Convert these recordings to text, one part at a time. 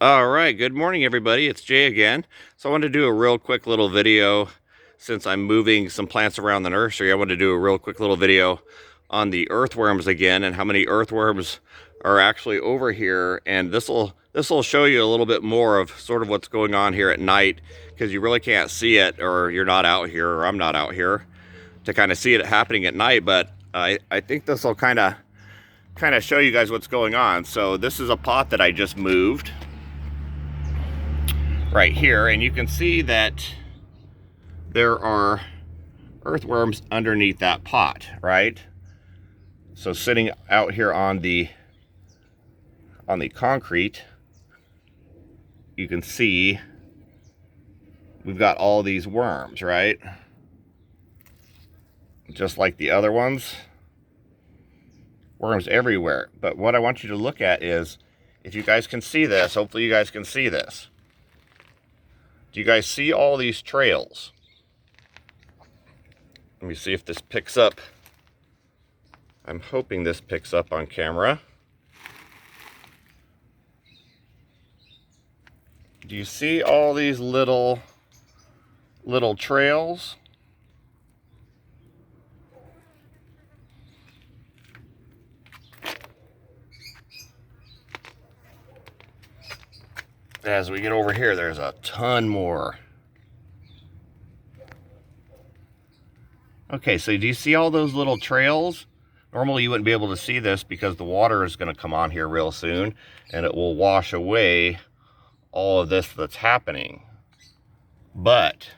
All right, good morning everybody. It's Jay again. So I wanted to do a real quick little video since I'm moving some plants around the nursery. I wanted to do a real quick little video on the earthworms again and how many earthworms are actually over here. And this will show you a little bit more of sort of what's going on here at night, because you really can't see it, or you're not out here, or I'm not out here to kind of see it happening at night. But I think this will kind of show you guys what's going on. So this is a pot that I just moved right here, and you can see that there are earthworms underneath that pot, right? So sitting out here on the concrete, you can see we've got all these worms, right? Just like the other ones, worms everywhere. But what I want you to look at is, if you guys can see this, hopefully you guys can see this. Do you guys see all these trails? Let me see if this picks up. I'm hoping this picks up on camera. Do you see all these little trails? As we get over here, there's a ton more. Okay, so do you see all those little trails? Normally you wouldn't be able to see this because the water is going to come on here real soon and it will wash away all of this that's happening. But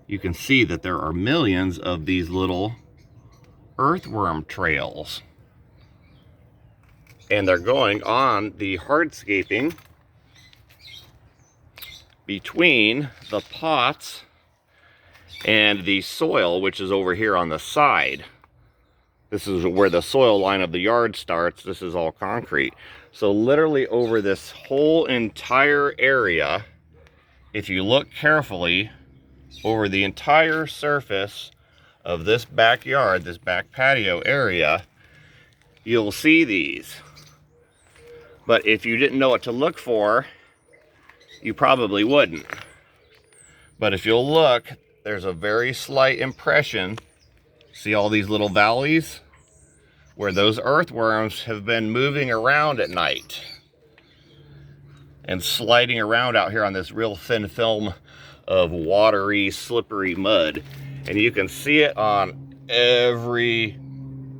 you can see that there are millions of these little earthworm trails. And they're going on the hardscaping between the pots and the soil, which is over here on the side. This is where the soil line of the yard starts. This is all concrete. So literally over this whole entire area, if you look carefully over the entire surface of this backyard, this back patio area, you'll see these. But if you didn't know what to look for, you probably wouldn't. But if you'll look, there's a very slight impression. See all these little valleys where those earthworms have been moving around at night and sliding around out here on this real thin film of watery, slippery mud. And you can see it on every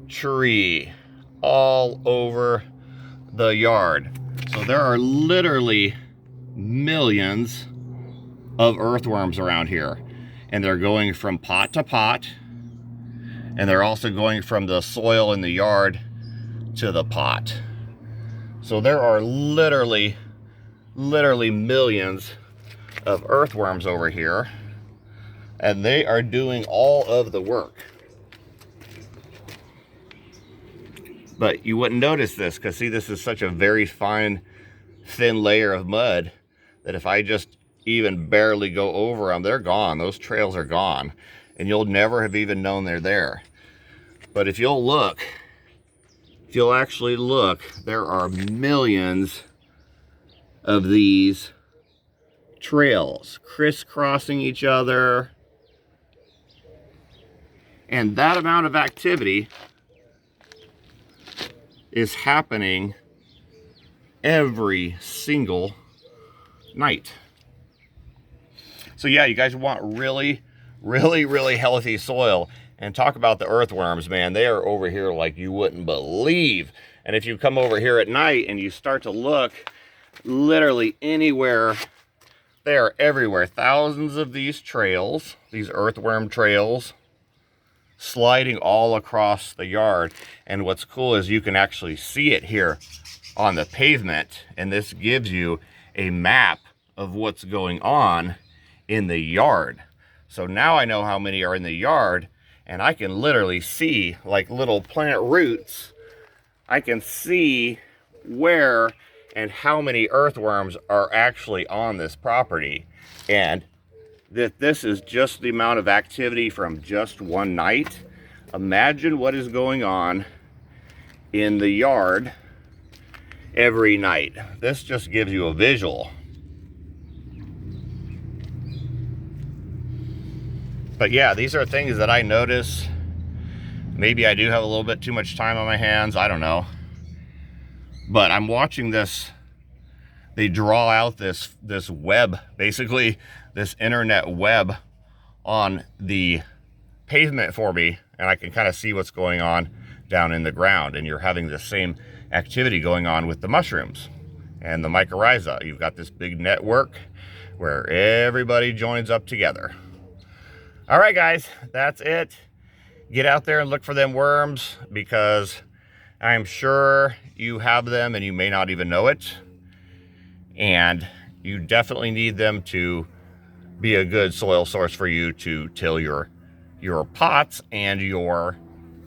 tree all over the yard. So there are literally millions of earthworms around here, and they're going from pot to pot, and they're also going from the soil in the yard to the pot. So there are literally millions of earthworms over here, and they are doing all of the work. But you wouldn't notice this because, see, this is such a very fine, thin layer of mud that if I just even barely go over them, they're gone. Those trails are gone, and you'll never have even known they're there. But if you'll look, if you'll actually look, there are millions of these trails crisscrossing each other. And that amount of activity is happening every single night. So yeah, you guys want really healthy soil. And talk about the earthworms, man. They are over here like you wouldn't believe. And if you come over here at night and you start to look, literally anywhere, they are everywhere. Thousands of these trails, these earthworm trails, sliding all across the yard. And what's cool is you can actually see it here on the pavement, and this gives you a map of what's going on in the yard. So now I know how many are in the yard, and I can literally see, like little plant roots, I can see where and how many earthworms are actually on this property. And that this is just the amount of activity from just one night. Imagine what is going on in the yard every night. This just gives you a visual. But yeah, these are things that I notice. Maybe I do have a little bit too much time on my hands, I don't know. But I'm watching this, they draw out this web, basically this internet web on the pavement for me, and I can kind of see what's going on down in the ground. And you're having the same activity going on with the mushrooms and the mycorrhiza. You've got this big network where everybody joins up together. All right, guys, that's it. Get out there and look for them worms, because I'm sure you have them and you may not even know it. And you definitely need them to be a good soil source for you to till your pots and your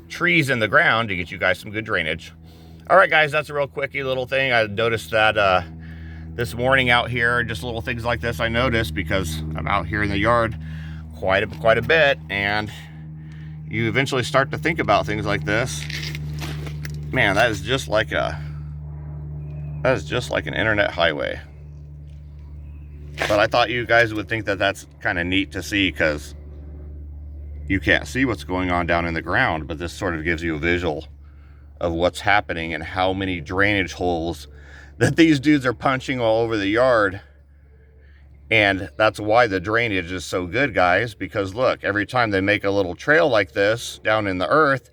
trees in the ground to get you guys some good drainage. All right, guys, that's a real quickie little thing. I noticed that this morning out here, just little things like this I noticed because I'm out here in the yard quite a bit, and you eventually start to think about things like this. Man, that is just like an internet highway. But I thought you guys would think that that's kind of neat to see, because you can't see what's going on down in the ground, but this sort of gives you a visual of what's happening and how many drainage holes that these dudes are punching all over the yard. And that's why the drainage is so good, guys, because look, every time they make a little trail like this down in the earth,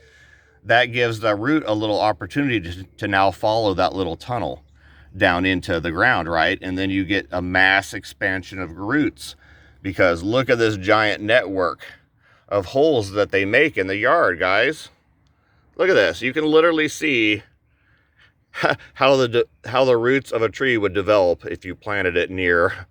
that gives the root a little opportunity to now follow that little tunnel down into the ground, right? And then you get a mass expansion of roots, because look at this giant network of holes that they make in the yard, guys. Look at this. You can literally see how the roots of a tree would develop if you planted it near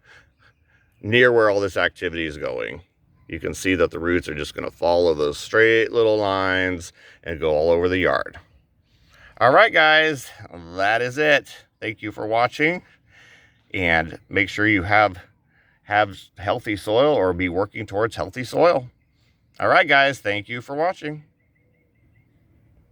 where all this activity is going. You can see that the roots are just going to follow those straight little lines and go all over the yard. All right, guys, that is it. Thank you for watching, and make sure you have healthy soil, or be working towards healthy soil. All right, guys, thank you for watching.